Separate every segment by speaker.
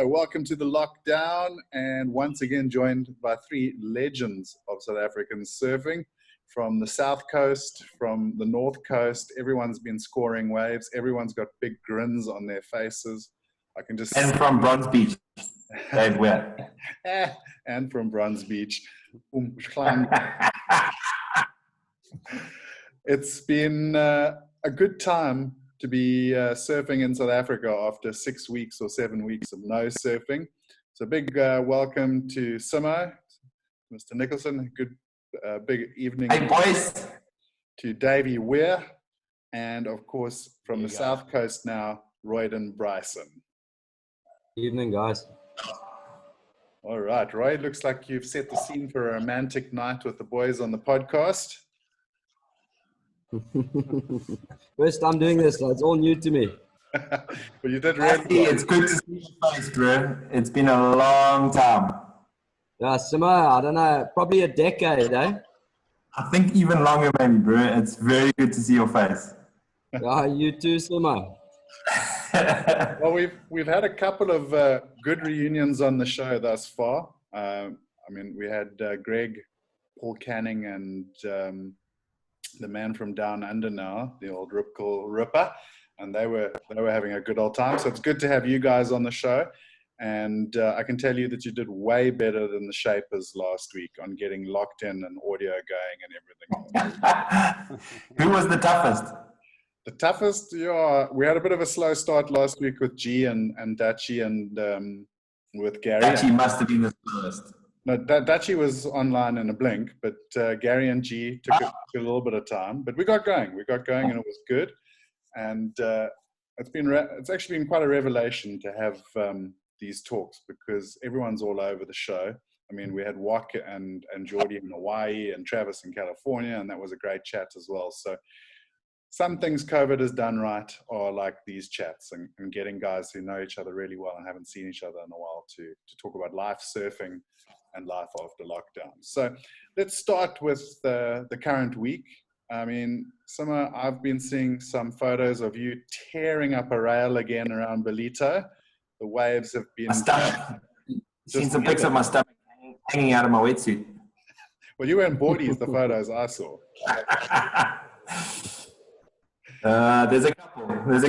Speaker 1: So, welcome to the lockdown, and once again joined by three legends of South African surfing from the south coast, from the north coast. Everyone's been scoring waves. Everyone's got big grins on their faces. I can just
Speaker 2: and from Bronze Beach, Dave Weare.
Speaker 1: And from Bronze Beach, Umhlanga. It's been a good time to be surfing in South Africa after 6 weeks or 7 weeks of no surfing. So big welcome to Simmo, Mr. Nicholson. Good big evening.
Speaker 2: Hey, boys.
Speaker 1: To Davey, Weare, and of course from the south coast now, Royden Bryson.
Speaker 3: Evening, guys.
Speaker 1: All right, Roy, looks like you've set the scene for a romantic night with the boys on the podcast.
Speaker 3: First time doing this, so it's all new to me.
Speaker 1: Well, you did really well.
Speaker 2: It's good to see your face, bro. It's been a long time.
Speaker 3: Yeah, Simmo, I don't know, probably a decade, eh?
Speaker 2: I think even longer, maybe, bro. It's very good to see your face.
Speaker 3: Yeah, you too, Simmo.
Speaker 1: Well, we've had a couple of good reunions on the show thus far. I mean, we had Greg, Paul Canning, and the man from down under now, the old Ripple Ripper, and they were having a good old time. So it's good to have you guys on the show, and I can tell you that you did way better than the Shapers last week on getting locked in and audio going and everything.
Speaker 2: Who was the toughest?
Speaker 1: The toughest, yeah, we had a bit of a slow start last week with G and Dachi and with Gary.
Speaker 2: Dachi must have been the slowest.
Speaker 1: No, Dachi was online in a blink, but Gary and G took a little bit of time. But we got going, and it was good. And it's actually been quite a revelation to have these talks because everyone's all over the show. I mean, we had Wak and Geordie in Hawaii and Travis in California, and that was a great chat as well. So some things COVID has done right are like these chats and getting guys who know each other really well and haven't seen each other in a while to talk about life surfing and life after lockdown. So let's start with the current week. I mean, Simmo, I've been seeing some photos of you tearing up a rail again around Ballito. The waves have been...
Speaker 2: My stomach. Seen some pics of my stomach hanging out of my wetsuit.
Speaker 1: Well, you weren't boardies, the photos I saw.
Speaker 2: There's a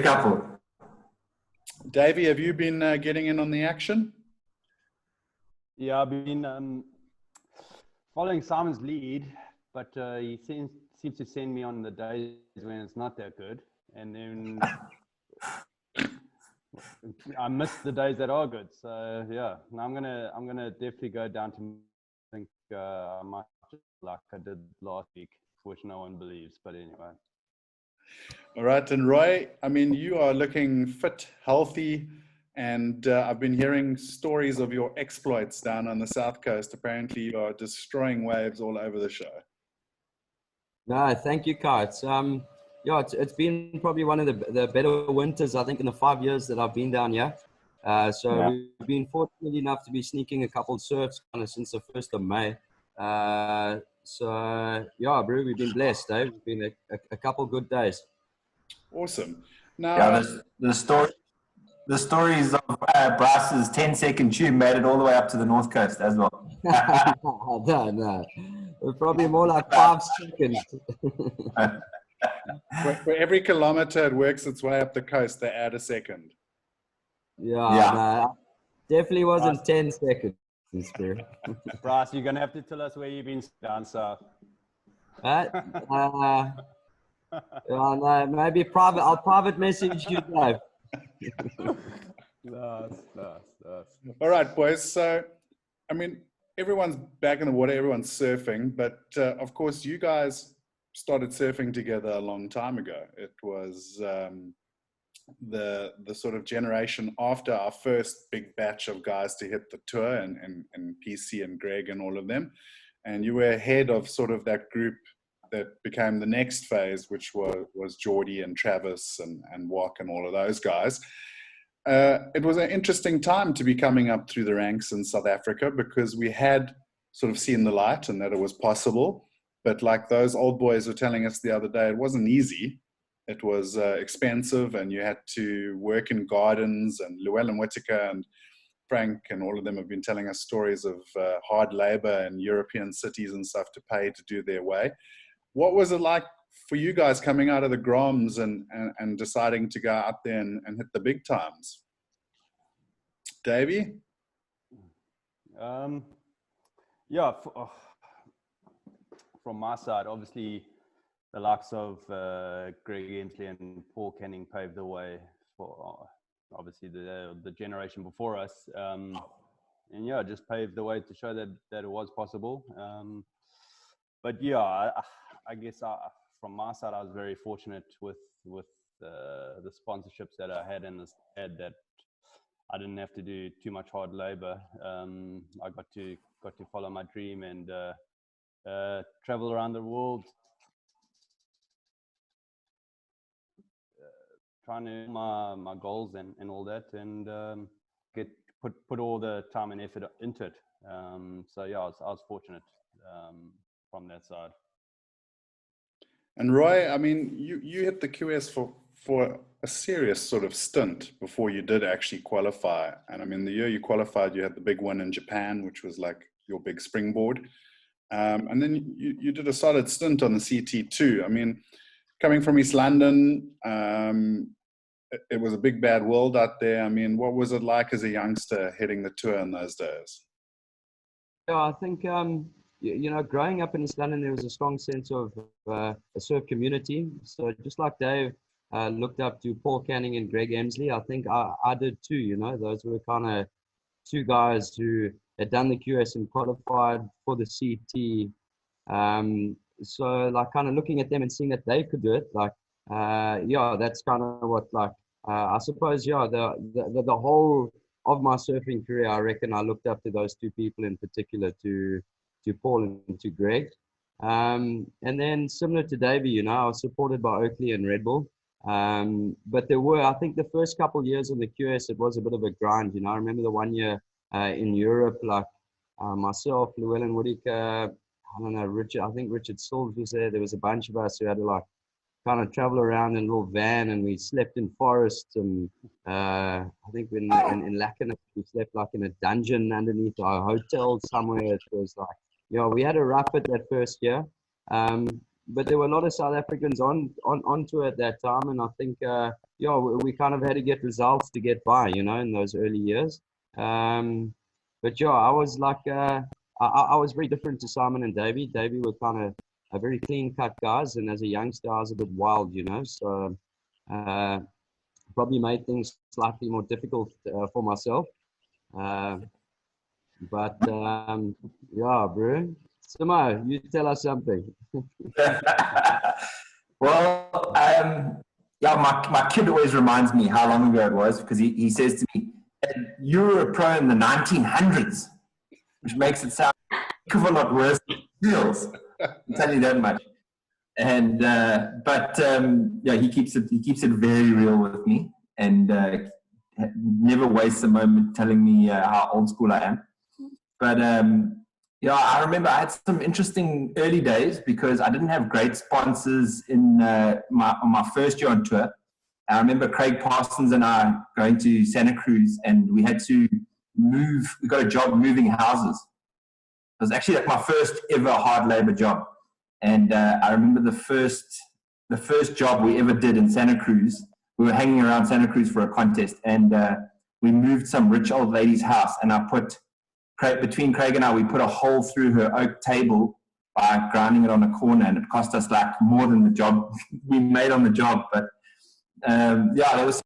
Speaker 2: couple.
Speaker 1: Davey, have you been getting in on the action?
Speaker 4: Yeah, I've been following Simon's lead, but he seems to send me on the days when it's not that good, and then I miss the days that are good. So yeah, now I'm gonna definitely go down to think I might like I did last week, which no one believes, but anyway.
Speaker 1: All right, and Roy, I mean, you are looking fit, healthy, and I've been hearing stories of your exploits down on the south coast. Apparently, you are destroying waves all over the show.
Speaker 3: No, thank you, Kai. It's been probably one of the better winters, I think, in the 5 years that I've been down here. We've been fortunate enough to be sneaking a couple of surfs kind of since the 1st of May. Yeah, bro, we've been blessed, eh? It's been a couple good days.
Speaker 1: Awesome. Now,
Speaker 2: yeah, the stories of Bryce's 10-second tube made it all the way up to the north coast as well.
Speaker 3: No. It's probably more like 5 seconds.
Speaker 1: For every kilometer it works its way up the coast, they add a second.
Speaker 3: Yeah. No, definitely wasn't 10 seconds.
Speaker 4: Bryce, you're going to have to tell us where you've been down south.
Speaker 3: No, maybe private. I'll private message you, Dave.
Speaker 4: Nice.
Speaker 1: All right, boys. So, I mean, everyone's back in the water, everyone's surfing, but of course, you guys started surfing together a long time ago. It was the sort of generation after our first big batch of guys to hit the tour, and PC and Greg and all of them. And you were ahead of sort of that group that became the next phase, which was Geordie and Travis and Wak and all of those guys. It was an interesting time to be coming up through the ranks in South Africa because we had sort of seen the light and that it was possible. But like those old boys were telling us the other day, it wasn't easy. It was expensive, and you had to work in gardens and Llewellyn Whitaker and Frank and all of them have been telling us stories of hard labor in European cities and stuff to pay to do their way. What was it like for you guys coming out of the Groms and deciding to go out there and hit the big times? Davey?
Speaker 4: Yeah, from my side, obviously the likes of Greg Emsley and Paul Canning paved the way for obviously the generation before us, and yeah, just paved the way to show that it was possible. But yeah, I guess from my side, I was very fortunate with the sponsorships that I had that I didn't have to do too much hard labor. I got to follow my dream and travel around the world, trying to my goals and all that, and put all the time and effort into it. So yeah, I was fortunate from that side.
Speaker 1: And Roy, I mean, you hit the QS for a serious sort of stint before you did actually qualify. And I mean, the year you qualified, you had the big one in Japan, which was like your big springboard. And then you did a solid stint on the CT2. I mean, coming from East London, it was a big bad world out there. I mean, what was it like as a youngster hitting the tour in those days?
Speaker 3: Yeah, I think, growing up in East London, there was a strong sense of a surf community. So just like Dave looked up to Paul Canning and Greg Emsley, I think I did too, those were kind of two guys who had done the QS and qualified for the CT. So like kind of looking at them and seeing that they could do it, like, that's kind of what, like, I suppose, the whole of my surfing career, I reckon I looked up to those two people in particular, to Paul and to Greg. And then similar to Davey, I was supported by Oakley and Red Bull. But there were, I think the first couple of years on the QS, it was a bit of a grind. I remember the one year in Europe, like myself, Llewellyn Whittaker, I don't know, Richard, I think Richard Silves was there. There was a bunch of us who had to like kind of travel around in a little van, and we slept in forests. And I think in Lacken, we slept like in a dungeon underneath our hotel somewhere. It was like, we had a rough it that first year. But there were a lot of South Africans on tour at that time. And I think, we kind of had to get results to get by, in those early years. But yeah, I was like, I was very different to Simon and Davey. Davey were kind of a very clean cut guys. And as a youngster, I was a bit wild, so probably made things slightly more difficult for myself. But yeah, bro. Simmo, you tell us something.
Speaker 2: Well, my kid always reminds me how long ago it was, because he says to me, you were a pro in the 1900s, which makes it sound a heck of a lot worse than it feels. I'll tell you that much. And but he keeps it very real with me, and never wastes a moment telling me how old school I am. But I remember I had some interesting early days because I didn't have great sponsors on my first year on tour. I remember Craig Parsons and I going to Santa Cruz, and we had to move. We got a job moving houses. It was actually like my first ever hard labor job. And I remember the first job we ever did in Santa Cruz. We were hanging around Santa Cruz for a contest, and we moved some rich old lady's house, and between Craig and I, we put a hole through her oak table by grinding it on a corner, and it cost us like more than the job we made on the job. But there was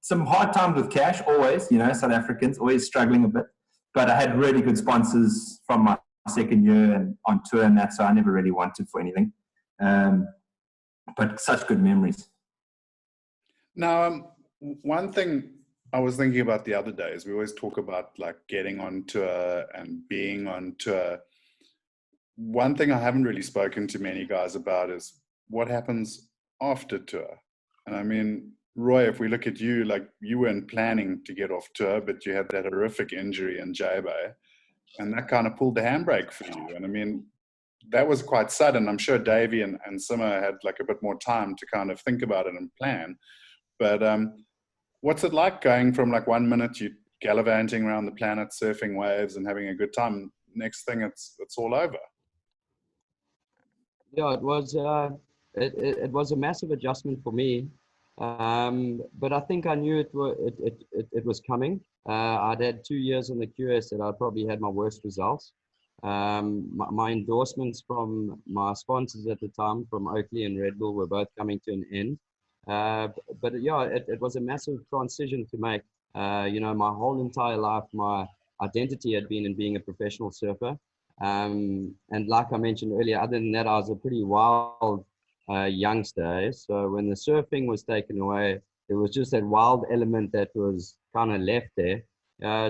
Speaker 2: some hard times with cash always, South Africans always struggling a bit. But I had really good sponsors from my second year and on tour and that, so I never really wanted for anything. But such good memories.
Speaker 1: Now, one thing I was thinking about the other day is we always talk about like getting on tour and being on tour. One thing I haven't really spoken to many guys about is what happens after tour. And I mean, Roy, if we look at you, like you weren't planning to get off tour, but you had that horrific injury in J-Bay, and that kind of pulled the handbrake for you. And I mean, that was quite sudden. I'm sure Davey and Simmo had like a bit more time to kind of think about it and plan. But what's it like going from like 1 minute gallivanting around the planet, surfing waves and having a good time. Next thing, it's all over.
Speaker 3: Yeah, it was it was a massive adjustment for me, but I think I knew it was coming. I'd had 2 years on the QS that I probably had my worst results. My endorsements from my sponsors at the time, from Oakley and Red Bull, were both coming to an end. But yeah, it was a massive transition to make. You know, my whole entire life, my identity had been in being a professional surfer. And like I mentioned earlier, other than that, I was a pretty wild youngster. So when the surfing was taken away, there was just that wild element that was kind of left there.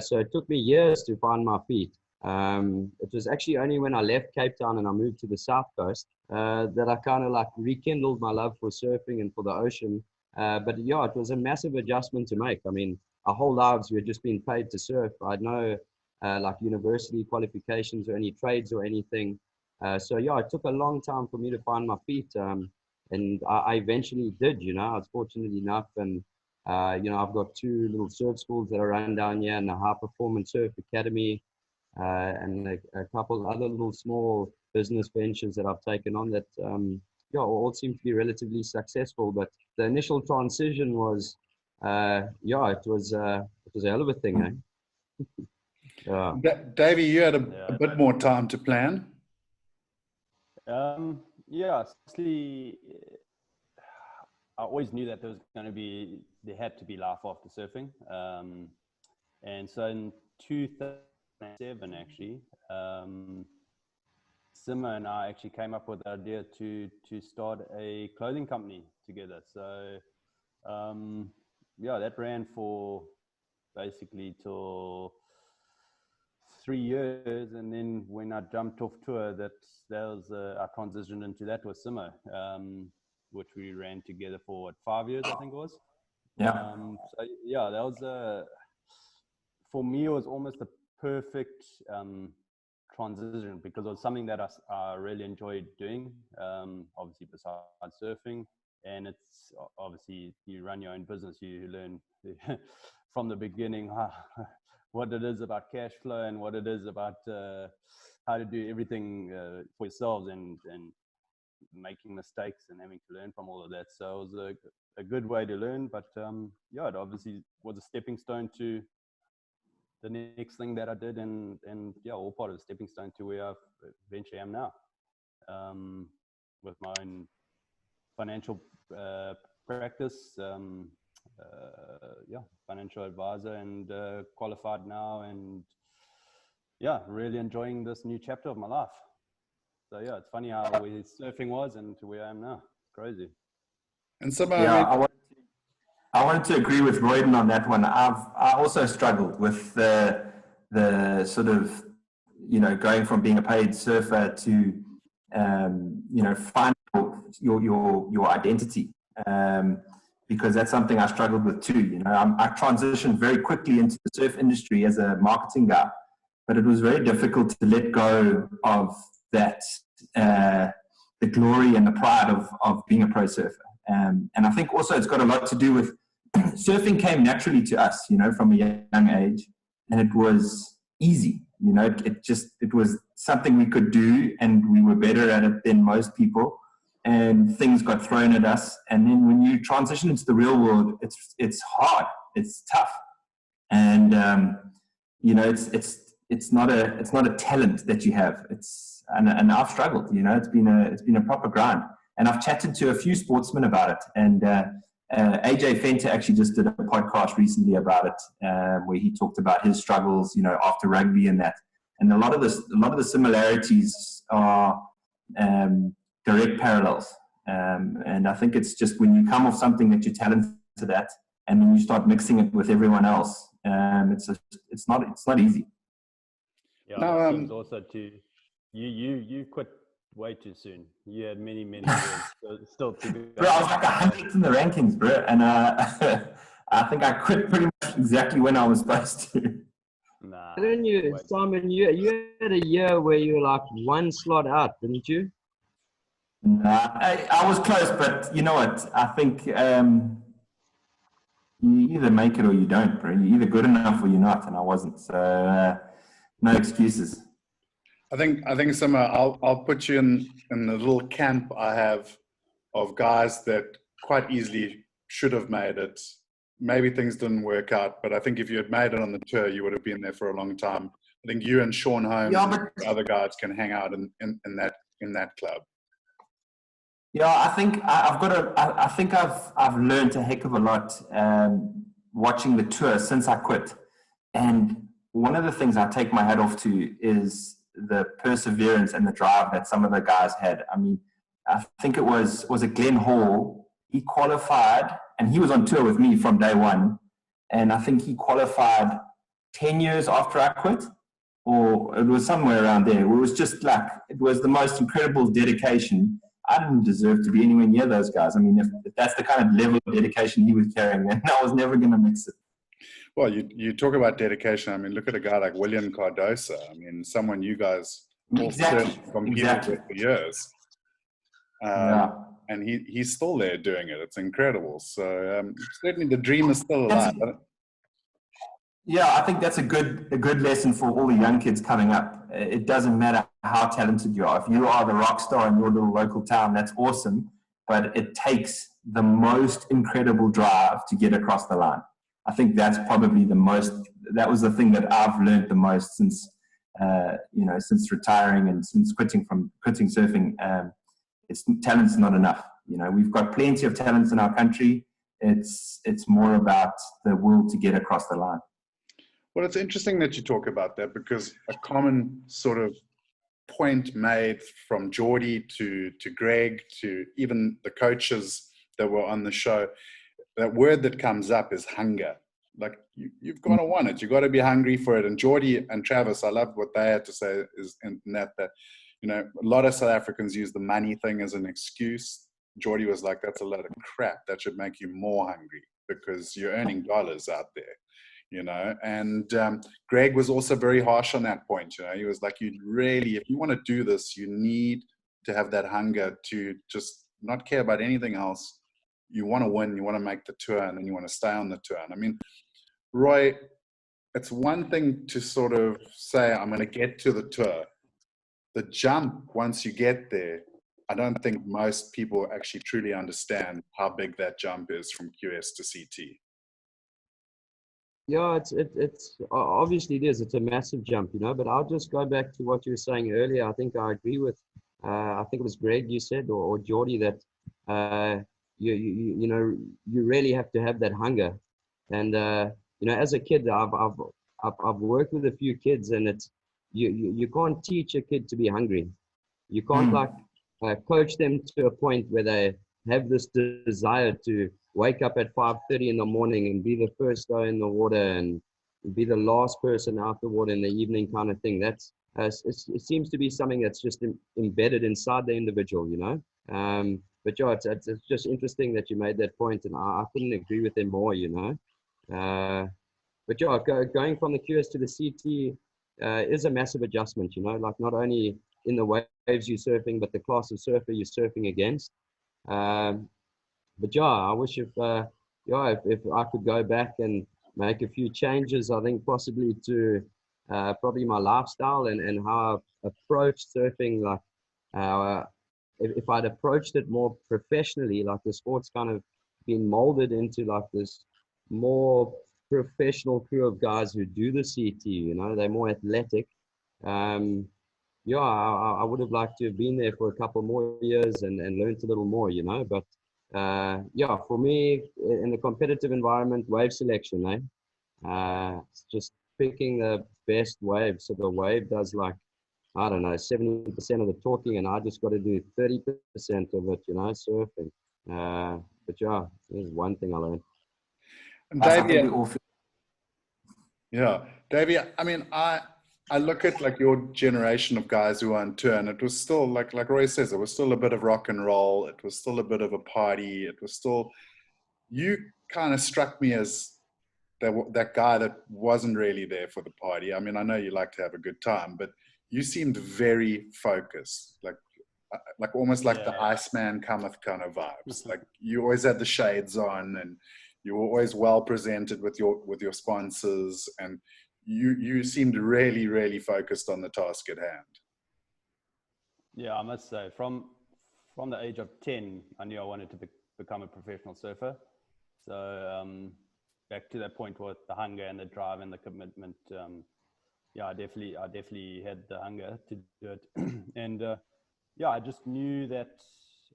Speaker 3: So it took me years to find my feet. It was actually only when I left Cape Town and I moved to the South Coast that I kind of like rekindled my love for surfing and for the ocean. But yeah, it was a massive adjustment to make. I mean, our whole lives we had just been paid to surf. I had no like university qualifications or any trades or anything. So yeah, it took a long time for me to find my feet. And I eventually did, you know. I was fortunate enough, and you know, I've got 2 little surf schools that are run down here, and a high performance surf academy, and a couple other little small business ventures that I've taken on that yeah, all seem to be relatively successful. But the initial transition was yeah, it was a hell of a thing, eh? Yeah.
Speaker 1: Davey, you had a bit more time to plan.
Speaker 4: Yeah, honestly, I always knew that there had to be life after surfing. And so in 2007, actually, Simmo and I actually came up with the idea to start a clothing company together. So yeah, that ran for basically till 3 years, and then when I jumped off tour, that was I transitioned into that with Simmo, which we ran together for what, 5 years, I think it was.
Speaker 2: Yeah.
Speaker 4: So yeah, that was for me, it was almost the perfect transition, because it was something that I really enjoyed doing, obviously besides surfing. And it's obviously, you run your own business, you learn from the beginning what it is about cash flow and what it is about how to do everything for yourselves, and making mistakes and having to learn from all of that. So it was a good way to learn, but yeah, it obviously was a stepping stone to the next thing that I did, and yeah, all part of the stepping stone to where I eventually am now, with my own financial practice, yeah, financial advisor, and qualified now, and yeah, really enjoying this new chapter of my life. So yeah, it's funny how where surfing was and to where I am now. It's crazy.
Speaker 1: And Simmo,
Speaker 2: Yeah, I wanted to agree with Royden on that one. I also struggled with the sort of, you know, going from being a paid surfer to you know, find your identity, because that's something I struggled with too. You know, I transitioned very quickly into the surf industry as a marketing guy, but it was very difficult to let go of that, the glory and the pride of being a pro surfer. And I think also it's got a lot to do with surfing came naturally to us, you know, from a young age, and it was easy. You know, it was something we could do, and we were better at it than most people, and things got thrown at us. And then when you transition into the real world, it's hard, it's tough. And you know, it's not a talent that you have. And I've struggled, you know, it's been a proper grind. And I've chatted to a few sportsmen about it, and AJ Fenter actually just did a podcast recently about it, where he talked about his struggles, you know, after rugby and that. And a lot of the similarities are direct parallels. And I think it's just when you come off something that you're talented at, and then you start mixing it with everyone else, it's not easy.
Speaker 4: Yeah,
Speaker 1: Now,
Speaker 4: it seems also to you quit way too soon. You had many years still to go.
Speaker 2: Bro, I was like 100th in the rankings, bro, and I think I quit pretty much exactly when I was supposed to.
Speaker 4: Nah.
Speaker 3: Didn't you, Simon? You had a year where you were like 1 slot out, didn't you?
Speaker 2: Nah, I was close, but you know what? I think you either make it or you don't, bro. You're either good enough or you're not, and I wasn't. So no excuses.
Speaker 1: I think Simmo, I'll put you in the little camp I have of guys that quite easily should have made it. Maybe things didn't work out, but I think if you had made it on the tour, you would have been there for a long time. I think you and Sean Holmes and other guys can hang out in that club.
Speaker 2: Yeah, I think I think I've learned a heck of a lot watching the tour since I quit. And one of the things I take my hat off to is the perseverance and the drive that some of the guys had. I mean, I think it was it Glenn Hall. He qualified, and he was on tour with me from day one. And I think he qualified 10 years after I quit, or it was somewhere around there. It was just like, it was the most incredible dedication. I didn't deserve to be anywhere near those guys. I mean, if that's the kind of level of dedication he was carrying, then I was never going to mix it.
Speaker 1: Well, you talk about dedication. I mean, look at a guy like William Cardosa. I mean, someone you guys all competed with for years. And he's still there doing it. It's incredible. So certainly the dream is still alive.
Speaker 2: Yeah, I think that's a good lesson for all the young kids coming up. It doesn't matter how talented you are. If you are the rock star in your little local town, that's awesome. But it takes the most incredible drive to get across the line. I think that's probably that was the thing that I've learned the most since, since retiring and since quitting surfing. Talent's not enough. We've got plenty of talents in our country. It's more about the will to get across the line.
Speaker 1: Well, it's interesting that you talk about that, because a common sort of point made from Geordie to Greg to even the coaches that were on the show, that word that comes up is hunger. Like you've got to want it. You've got to be hungry for it. And Geordie and Travis, I loved what they had to say is in that a lot of South Africans use the money thing as an excuse. Geordie was like, that's a lot of crap. That should make you more hungry because you're earning dollars out there. And Greg was also very harsh on that point. He was like, if you want to do this, you need to have that hunger to just not care about anything else. You want to win, you want to make the tour, and then you want to stay on the tour. And I mean, Roy, it's one thing to sort of say, I'm going to get to the tour. The jump, once you get there, I don't think most people actually truly understand how big that jump is from QS to CT.
Speaker 3: Yeah, it's obviously it is. It's a massive jump, but I'll just go back to what you were saying earlier. I think I agree with, I think it was Greg you said, or Geordie, that you really have to have that hunger. And as a kid, I've worked with a few kids, and it's you can't teach a kid to be hungry. You can't coach them to a point where they have this desire to wake up at 5:30 in the morning and be the first guy in the water and be the last person out the water in the evening, kind of thing. That's it seems to be something that's just embedded inside the individual, But yeah, it's just interesting that you made that point, and I couldn't agree with them more, But yeah, going from the QS to the CT is a massive adjustment, like not only in the waves you're surfing, but the class of surfer you're surfing against. But yeah, I wish if I could go back and make a few changes, I think possibly to probably my lifestyle and how I approach surfing. Like if I'd approached it more professionally, like the sport's kind of been molded into like this more professional crew of guys who do the CT, they're more athletic. I would have liked to have been there for a couple more years and learned a little more, But for me, in the competitive environment, wave selection, it's just picking the best wave. So the wave does 70% of the talking, and I just got to do 30% of it, surfing. But yeah, there's one thing I learned.
Speaker 1: And Davey, Davey, I mean, I look at like your generation of guys who were on tour, and it was still like Roy says, it was still a bit of rock and roll. It was still a bit of a party. It was still, you kind of struck me as that guy that wasn't really there for the party. I mean, I know you like to have a good time, but you seemed very focused, like almost like the Iceman cometh kind of vibes. Like you always had the shades on, and you were always well presented with your sponsors, and you seemed really, really focused on the task at hand.
Speaker 4: Yeah, I must say, from the age of 10, I knew I wanted to become a professional surfer. So back to that point with the hunger and the drive and the commitment, yeah, I definitely had the hunger to do it. And yeah, I just knew that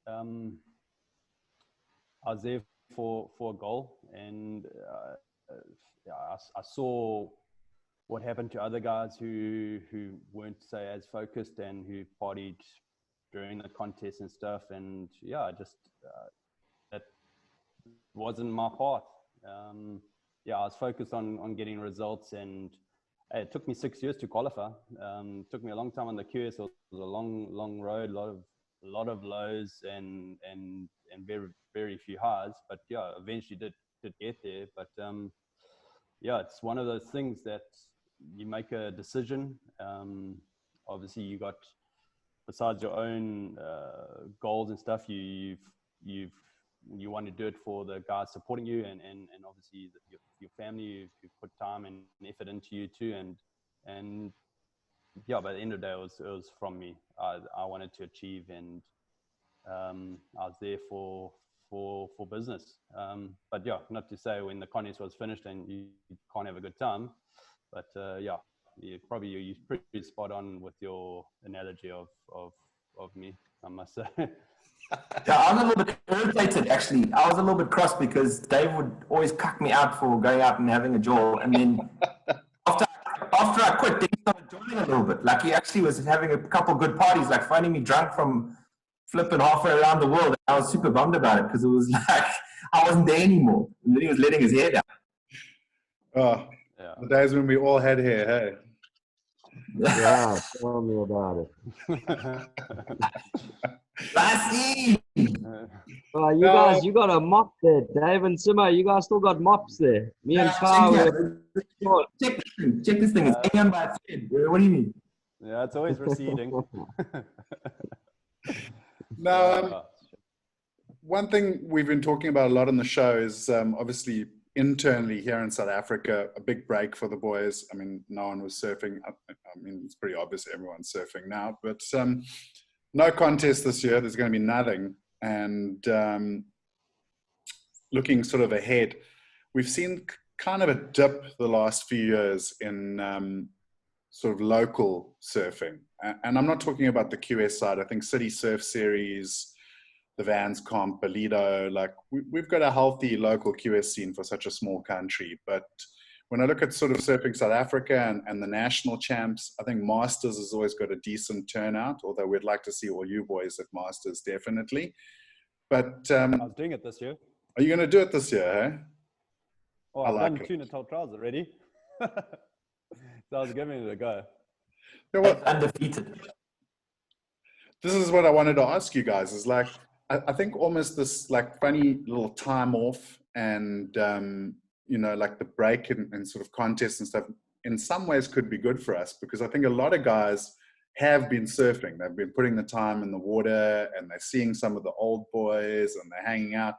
Speaker 4: I was there for a goal. And yeah, I saw what happened to other guys who weren't, say, as focused and who partied during the contest and stuff. And yeah, just that wasn't my path. Yeah, I was focused on getting results, and it took me 6 years to qualify. It took me a long time on the QS. It was a long road, a lot of lows and very, very few highs. But yeah, eventually did get there. But yeah, it's one of those things that you make a decision. Obviously, you got, besides your own goals and stuff, you want to do it for the guys supporting you, and obviously your family who put time and effort into you too. And yeah, by the end of the day, it was from me. I wanted to achieve, and I was there for business. But yeah, not to say when the contest was finished and you can't have a good time, but yeah, you're pretty spot on with your analogy of me, I must say.
Speaker 2: Yeah, I was a little bit irritated, actually. I was a little bit cross because Dave would always cuck me out for going out and having a jaw. And then after I quit, then he started joining a little bit. Like, he actually was having a couple good parties, like finding me drunk from flipping halfway around the world. I was super bummed about it because it was like I wasn't there anymore. And then he was letting his hair down.
Speaker 1: Oh, yeah. The days when we all had hair, hey?
Speaker 3: Yeah, tell me about it.
Speaker 2: Lassie!
Speaker 3: You got a mop there, Dave and Simmo. You guys still got mops there. Me and Kyle.
Speaker 2: Check this thing. It's hanging on by a thread. What do you mean?
Speaker 4: Yeah, it's always receding.
Speaker 1: No, one thing we've been talking about a lot on the show is obviously internally here in South Africa, a big break for the boys. I mean, no one was surfing. I mean, it's pretty obvious everyone's surfing now, but no contest this year. There's going to be nothing. And looking sort of ahead, we've seen kind of a dip the last few years in sort of local surfing. And I'm not talking about the QS side. I think City Surf Series, the Vans Comp, Ballito, like we've got a healthy local QS scene for such a small country. But when I look at sort of Surfing South Africa and the national champs, I think Masters has always got a decent turnout, although we'd like to see all you boys at Masters, definitely. But
Speaker 4: I was doing it this year.
Speaker 1: Are you going to do it this year, eh?
Speaker 4: Oh, I've done 2 Natal trials already. So I was giving it a go.
Speaker 1: You know what?
Speaker 2: Undefeated.
Speaker 1: This is what I wanted to ask you guys, is like, I think almost this like funny little time off and, you know, like the break and sort of contests and stuff in some ways could be good for us, because I think a lot of guys have been surfing. They've been putting the time in the water and they're seeing some of the old boys and they're hanging out.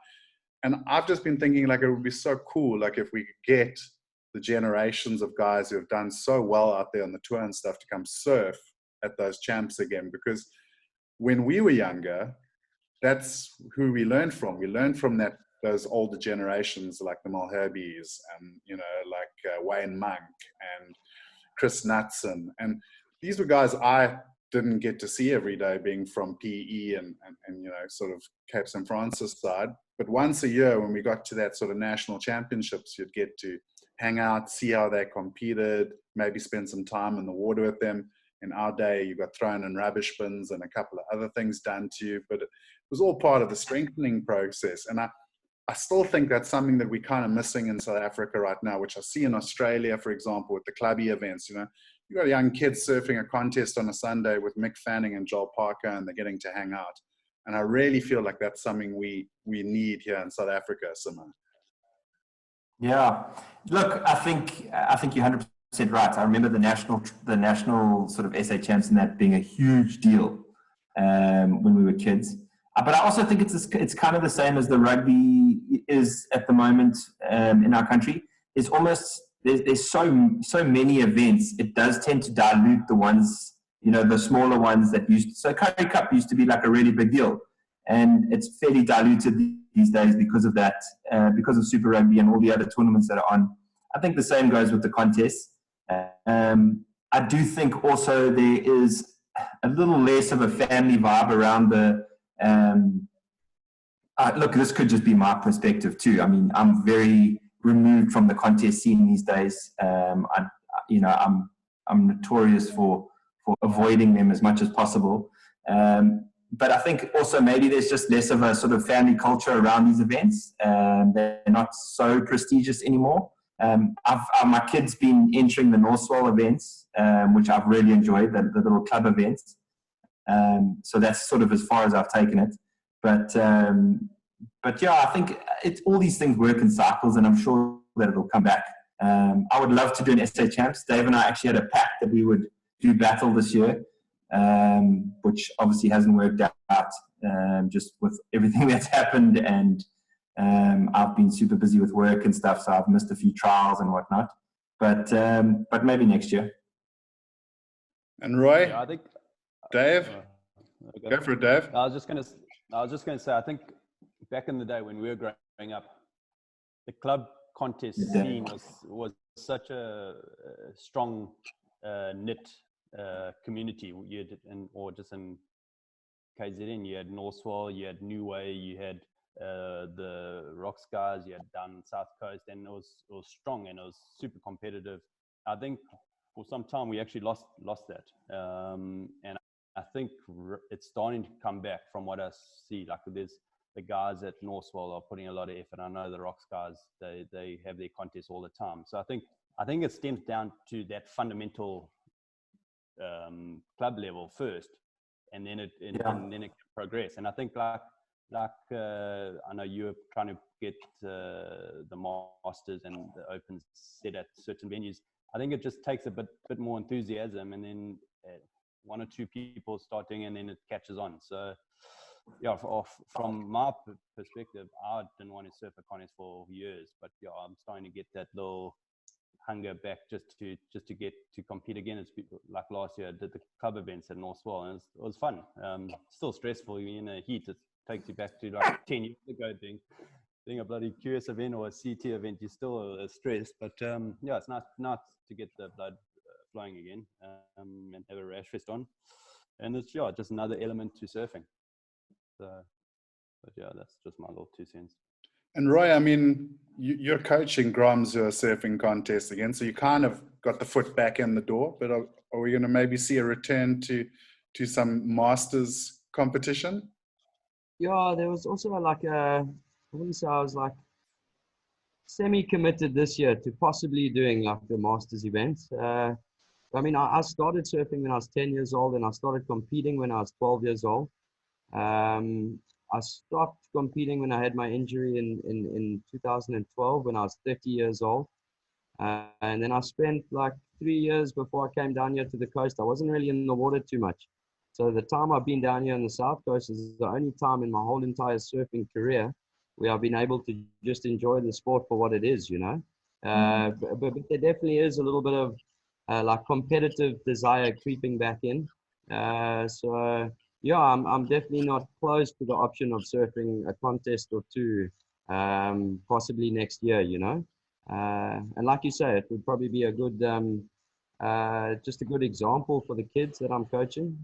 Speaker 1: And I've just been thinking like it would be so cool, like if we could get the generations of guys who have done so well out there on the tour and stuff to come surf at those champs again. Because when we were younger, that's who we learned from. We learned from those older generations like the Mulherbies and, you know, like Wayne Monk and Chris Knutson. And these were guys I didn't get to see every day, being from PE and you know, sort of Cape St. Francis side. But once a year when we got to that sort of national championships, you'd get to hang out, see how they competed, maybe spend some time in the water with them. In our day, you got thrown in rubbish bins and a couple of other things done to you, but it was all part of the strengthening process. And I still think that's something that we're kind of missing in South Africa right now, which I see in Australia, for example, with the clubby events. You know, you got young kids surfing a contest on a Sunday with Mick Fanning and Joel Parker, and they're getting to hang out. And I really feel like that's something we need here in South Africa, Simmo.
Speaker 2: Yeah, look, I think you're 100% right. I remember the national sort of SA champs and that being a huge deal when we were kids. But I also think it's kind of the same as the rugby is at the moment in our country. It's almost there's so many events. It does tend to dilute the ones, the smaller ones that used. So Currie Cup used to be like a really big deal, and it's fairly diluted these days because of that, because of Super Rugby and all the other tournaments that are on. I think the same goes with the contests. I do think also there is a little less of a family vibe around the. Look, this could just be my perspective too. I mean, I'm very removed from the contest scene these days. I'm notorious for avoiding them as much as possible. But I think also maybe there's just less of a sort of family culture around these events. They're not so prestigious anymore. My kids been entering the Northwell events, which I've really enjoyed, the little club events. So that's sort of as far as I've taken it. But yeah, I think all these things work in cycles, and I'm sure that it'll come back. I would love to do an SA Champs. Dave and I actually had a pact that we would do battle this year, which obviously hasn't worked out just with everything that's happened. And I've been super busy with work and stuff, so I've missed a few trials and whatnot. But maybe next year.
Speaker 1: And Roy,
Speaker 4: I think
Speaker 1: Dave, go for it, Dave.
Speaker 4: I was just going to say, I think back in the day when we were growing up, the club contest scene was such a strong knit community. You had or just in KZN, you had Northwell, you had New Way, you had the Rocks guys, you had down South Coast, and it was strong and it was super competitive. I think for some time we actually lost that, and I think it's starting to come back from what I see. Like there's the guys at Northwell are putting a lot of effort. I know the Rocks guys, they have their contests all the time. So I think it stems down to that fundamental club level first, and then it can progress. And I think like I know you're trying to get the Masters and the Opens set at certain venues. I think it just takes a bit more enthusiasm, and then one or two people start doing it, and then it catches on. So yeah, from my perspective, I didn't want to surf a contest for years, but yeah, I'm starting to get that little hunger back just to get to compete again. It's like last year I did the club events at Northwell, and it was fun. Still stressful in the heat. It takes you back to like 10 years ago doing a bloody QS event or a CT event. You're still stressed, but yeah, it's nice to get the blood flowing again, and have a rash vest on, and it's just another element to surfing. So, but yeah, that's just my little 2 cents.
Speaker 1: And Roy, I mean, you're coaching Groms who are surfing contests again, so you kind of got the foot back in the door. But are we going to maybe see a return to some Masters competition?
Speaker 3: Yeah, there was also like I wouldn't say I was like semi-committed this year to possibly doing like the Masters events. I mean, I started surfing when I was 10 years old, and I started competing when I was 12 years old. I stopped competing when I had my injury in 2012 when I was 30 years old. And then I spent like 3 years before I came down here to the coast. I wasn't really in the water too much. So the time I've been down here on the South Coast is the only time in my whole entire surfing career where I've been able to just enjoy the sport for what it is, But there definitely is a little bit of like competitive desire creeping back in. So yeah, I'm definitely not close to the option of surfing a contest or two, possibly next year, And like you say, it would probably be a good, just a good example for the kids that I'm coaching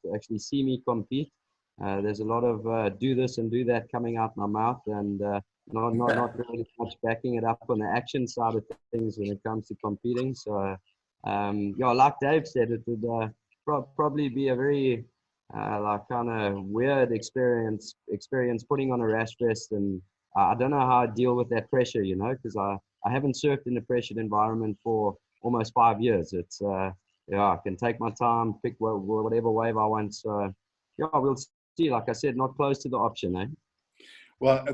Speaker 3: to actually see me compete. There's a lot of do this and do that coming out my mouth, and not really much backing it up on the action side of things when it comes to competing. So yeah, like Dave said, it would probably be a very like kind of weird experience putting on a rash vest, and I don't know how I deal with that pressure, because I haven't surfed in a pressured environment for almost 5 years. It's I can take my time, pick whatever wave I want. So yeah, we'll see. Like I said, not close to the option, eh?
Speaker 1: Well,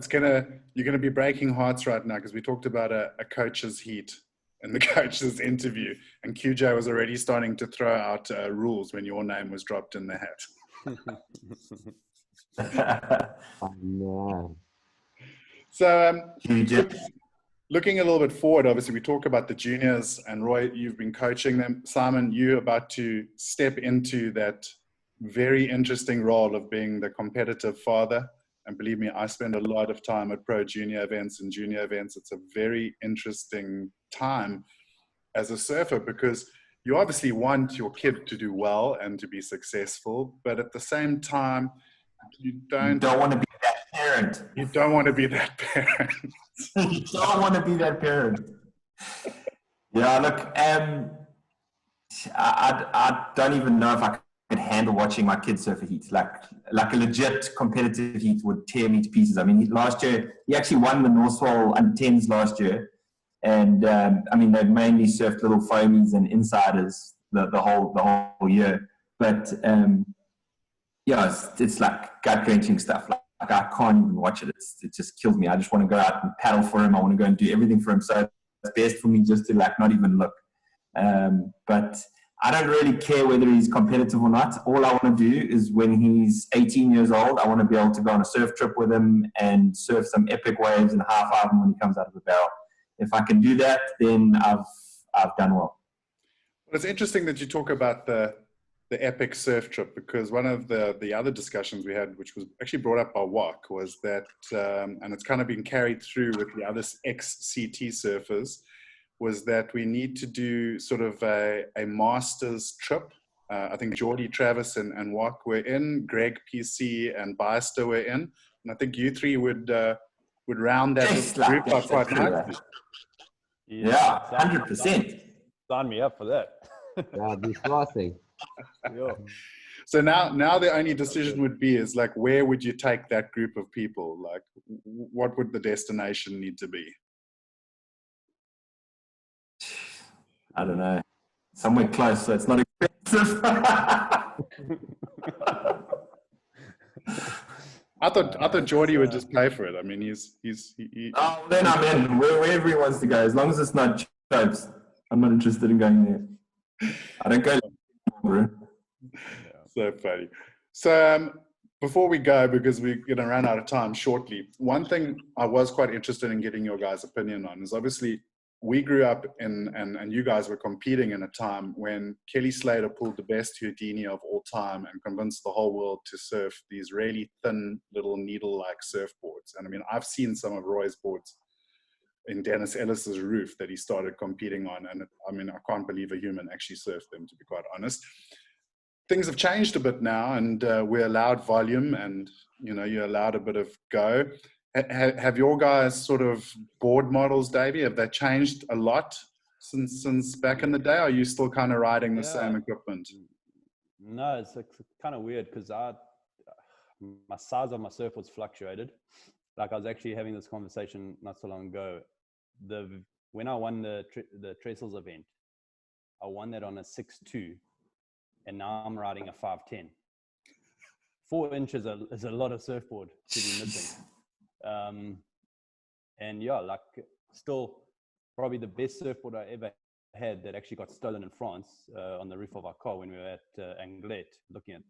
Speaker 1: you're gonna be breaking hearts right now, because we talked about a coach's heat in the coach's interview, and QJ was already starting to throw out rules when your name was dropped in the hat.
Speaker 3: No.
Speaker 1: So,
Speaker 2: Huge.
Speaker 1: looking a little bit forward, obviously, we talk about the juniors, and Roy, you've been coaching them. Simon, you're about to step into that very interesting role of being the competitive father. And believe me, I spend a lot of time at pro junior events and junior events. It's a very interesting time as a surfer because you obviously want your kid to do well and to be successful, but at the same time, you don't
Speaker 2: want to be that parent.
Speaker 1: You don't want to be that parent.
Speaker 2: You don't want to be that parent. Yeah, look, I don't even know if I could handle watching my kids surf a heat. Like a legit competitive heat would tear me to pieces. I mean, last year, he actually won the Northwell under-10s last year. And, I mean, they mainly surfed little foamies and insiders the whole year. But, yeah, it's like gut-wrenching stuff. Like I can't even watch it. It just kills me. I just want to go out and paddle for him. I want to go and do everything for him. So it's best for me just to like not even look. But I don't really care whether he's competitive or not. All I want to do is when he's 18 years old, I want to be able to go on a surf trip with him and surf some epic waves and high-five him when he comes out of the barrel. If I can do that, then I've done well.
Speaker 1: Well, it's interesting that you talk about the epic surf trip, because one of the other discussions we had, which was actually brought up by Wok, was that, and it's kind of been carried through with the other ex-CT surfers, was that we need to do sort of a master's trip. I think Geordie, Travis, and Wok were in, Greg, PC, and Byster were in, and I think you three would round that group up quite nicely.
Speaker 2: Yeah, 100%.
Speaker 4: Sign me up for that.
Speaker 3: Yeah, this last thing.
Speaker 4: Yeah.
Speaker 1: So now the only decision would be is like, where would you take that group of people? Like, what would the destination need to be?
Speaker 2: I don't know. Somewhere close, so it's not expensive.
Speaker 1: I thought Geordie would just pay for it. I mean, he's
Speaker 2: Oh, then I'm in. Wherever he wants to go, as long as it's not Chopes. I'm not interested in going there. I don't go.
Speaker 1: So funny. So before we go, because we're going to run out of time shortly, one thing I was quite interested in getting your guys' opinion on is obviously we grew up in, and you guys were competing in a time when Kelly Slater pulled the best Houdini of all time and convinced the whole world to surf these really thin little needle-like surfboards. And I mean, I've seen some of Roy's boards in Dennis Ellis's roof that he started competing on. And I mean, I can't believe a human actually surfed them, to be quite honest. Things have changed a bit now, and we're allowed volume, and you're allowed a bit of go. Have your guys sort of board models, Davey, have they changed a lot since back in the day? Or are you still kind of riding the same equipment?
Speaker 4: No, it's kind of weird because my size of my surfboards fluctuated. Like I was actually having this conversation not so long ago. When I won the Trestles event, I won that on a 6'2", and now I'm riding a 5'10". 4 inches is a lot of surfboard to be missing. And yeah, like still probably the best surfboard I ever had that actually got stolen in France on the roof of our car when we were at Anglet looking at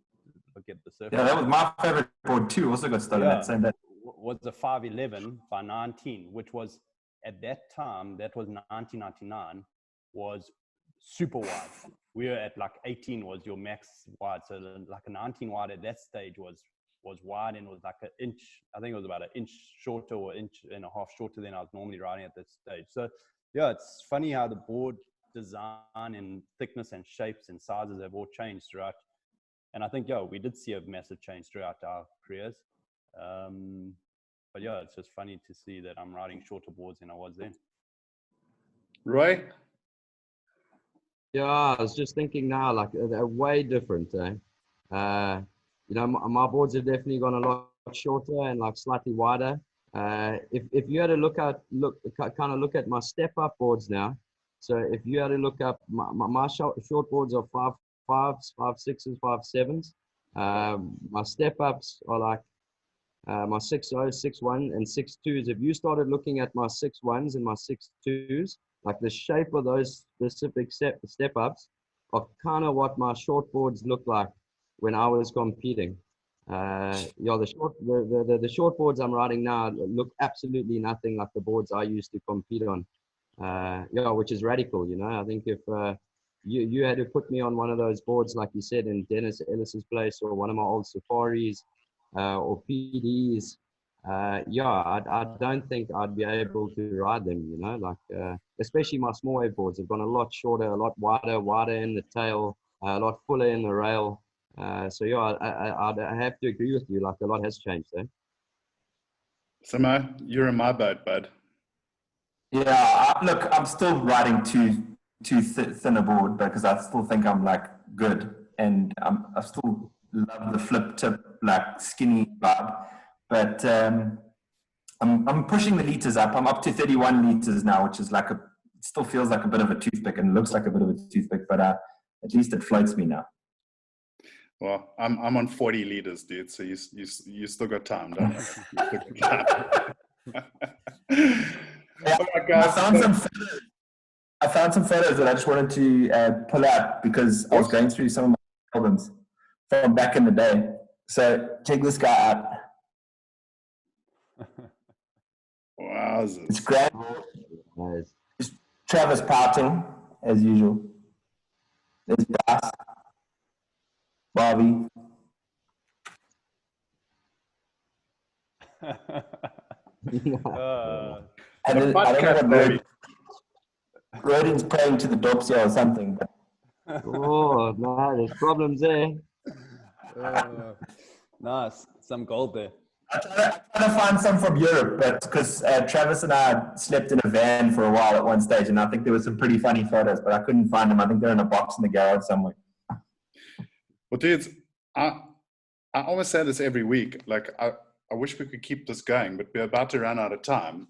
Speaker 4: the surfboard.
Speaker 2: Yeah, that was my favorite board too. Also got stolen that same day.
Speaker 4: Was a 511 by 19, which was at that time, that was 1999, was super wide. We were at like 18 was your max wide. So like a 19 wide at that stage was wide and was like an inch. I think it was about an inch shorter or inch and a half shorter than I was normally riding at that stage. So yeah, it's funny how the board design and thickness and shapes and sizes have all changed throughout. And I think, we did see a massive change throughout our careers. But yeah, it's just funny to see that I'm riding shorter boards than I was then.
Speaker 1: Roy?
Speaker 3: Yeah, I was just thinking now, like they're way different. My boards have definitely gone a lot shorter and like slightly wider. If you had to look at my step-up boards now, so if you had to look up my short boards are 5.5s, 5.6s, 5.7s. My step-ups are like my 6.0, 6.1, and 6.2s. If you started looking at my 6.1s and my 6.2s, like the shape of those specific step-ups are kind of what my short boards looked like when I was competing. Yeah, the short boards I'm riding now look absolutely nothing like the boards I used to compete on. Yeah, which is radical, you know. I think if you had to put me on one of those boards, like you said, in Dennis Ellis's place or one of my old safaris or PDs, yeah, I don't think I'd be able to ride them, you know, like especially my small wave boards have gone a lot shorter, a lot wider in the tail, a lot fuller in the rail. So yeah, I have to agree with you, like a lot has changed there.
Speaker 1: Simmo, you're in my boat, bud.
Speaker 2: Yeah, look, I'm still riding too thin a board because I still think I'm like good, and I still love the flip tip like skinny vibe, but I'm pushing the liters up. I'm up to 31 liters now, which is like it still feels like a bit of a toothpick and looks like a bit of a toothpick, but at least it floats me now.
Speaker 1: Well, I'm on 40 liters, dude. So you still got time, don't you?
Speaker 2: Yeah,
Speaker 1: right, guys.
Speaker 2: I found some photos that I just wanted to pull out because I was going through some of my albums from back in the day. So check this guy out.
Speaker 1: Wowzers.
Speaker 2: It's great.
Speaker 3: Nice.
Speaker 2: It's Travis pouting as usual. There's Bryce, Bobby. And then, I don't know what Royden's praying to the Dopsia or something. But.
Speaker 3: Oh, no, there's problems there.
Speaker 4: Nice. Some gold there.
Speaker 2: I try to find some from Europe, but because Travis and I slept in a van for a while at one stage, and I think there were some pretty funny photos, but I couldn't find them. I think they're in a box in the garage somewhere.
Speaker 1: Well, dudes, I almost say this every week. Like, I wish we could keep this going, but we're about to run out of time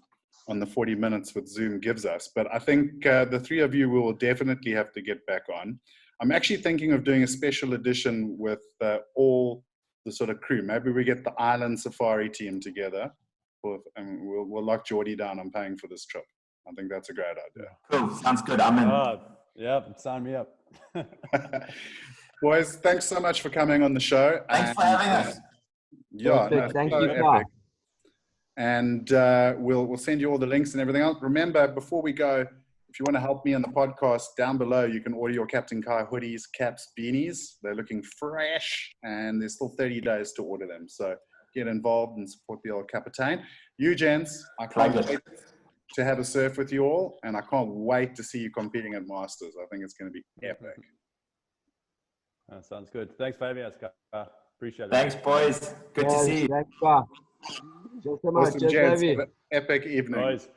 Speaker 1: on the 40 minutes what Zoom gives us. But I think the three of you will definitely have to get back on. I'm actually thinking of doing a special edition with all the sort of crew. Maybe we get the Island Safari team together, and we'll lock Geordie down on paying for this trip. I think that's a great idea.
Speaker 2: Cool, sounds good. I'm in.
Speaker 4: Yeah, sign me up.
Speaker 1: Boys, thanks so much for coming on the show.
Speaker 2: Thanks for having us.
Speaker 1: Yeah,
Speaker 3: Perfect. Thank
Speaker 1: so
Speaker 3: you,
Speaker 1: epic. And we'll send you all the links and everything else. Remember, before we go, if you want to help me on the podcast, down below, you can order your Captain Kai hoodies, caps, beanies. They're looking fresh, and there's still 30 days to order them. So get involved and support the old Captain. You gents, I can't wait to have a surf with you all, and I can't wait to see you competing at Masters. I think it's going to be epic.
Speaker 4: That sounds good. Thanks for having us, guys. Appreciate it.
Speaker 2: Thanks, boys. Good to see you.
Speaker 3: Thanks, Cheers so much.
Speaker 1: Awesome,
Speaker 3: Cheers,
Speaker 1: gents.
Speaker 3: Davey.
Speaker 1: Have an epic evening.
Speaker 4: Guys.